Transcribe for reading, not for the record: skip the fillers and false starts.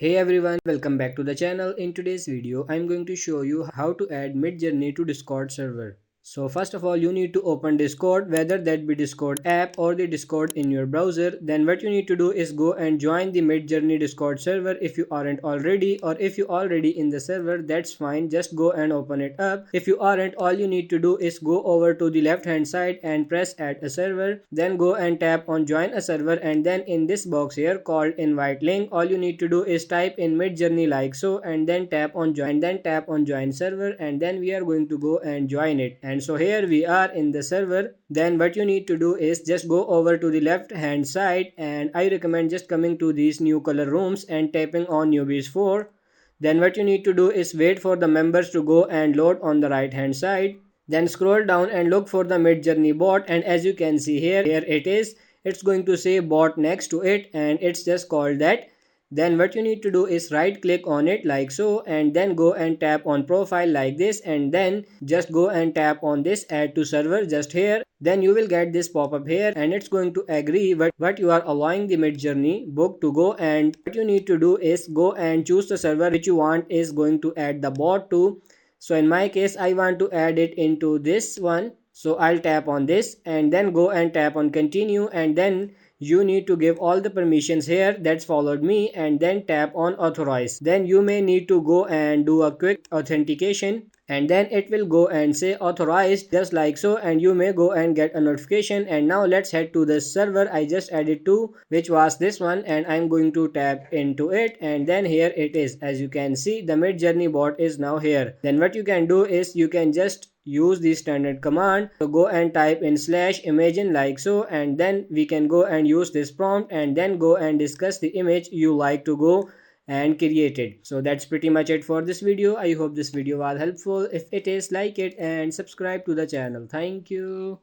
Hey everyone, welcome back to the channel. In today's video, I'm going to show you how to add Midjourney to Discord server. So first of all, you need to open Discord, whether that be Discord app or the Discord in your browser. Then what you need to do is go and join the Midjourney Discord server if you aren't already, or if you already in the server, that's fine. Just go and open it up. If you aren't, all you need to do is go over to the left hand side and press add a server. Then go and tap on join a server, and then in this box here called invite link, all you need to do is type in Midjourney like so, and then tap on join server, and then we are going to go and join it. And so here we are in the server. Then what you need to do is just go over to the left hand side, and I recommend just coming to these new color rooms and tapping on newbies 4. Then what you need to do is wait for the members to go and load on the right hand side. Then scroll down and look for the Midjourney bot, and as you can see here it is. It's going to say bot next to it, and it's just called that. Then what you need to do is right click on it like so, and then go and tap on profile like this, and then just go and tap on this add to server just here. Then you will get this pop up here, and it's going to agree what you are allowing the Midjourney book to go. And what you need to do is go and choose the server which you want is going to add the bot to. So in my case, I want to add it into this one. So I'll tap on this and then go and tap on continue, and then you need to give all the permissions here that's followed me, and then tap on authorize. Then you may need to go and do a quick authentication, and then it will go and say authorized just like so, and you may go and get a notification. And now let's head to the server I just added to, which was this one, and I'm going to tap into it, and then here it is. As you can see, the Midjourney bot is now here. Then what you can do is you can just use the standard command. So go and type in slash imagine like so, and then we can go and use this prompt, and then go and discuss the image you like to go and create it. So that's pretty much it for this video. I hope this video was helpful. If it is, like it and subscribe to the channel. Thank you.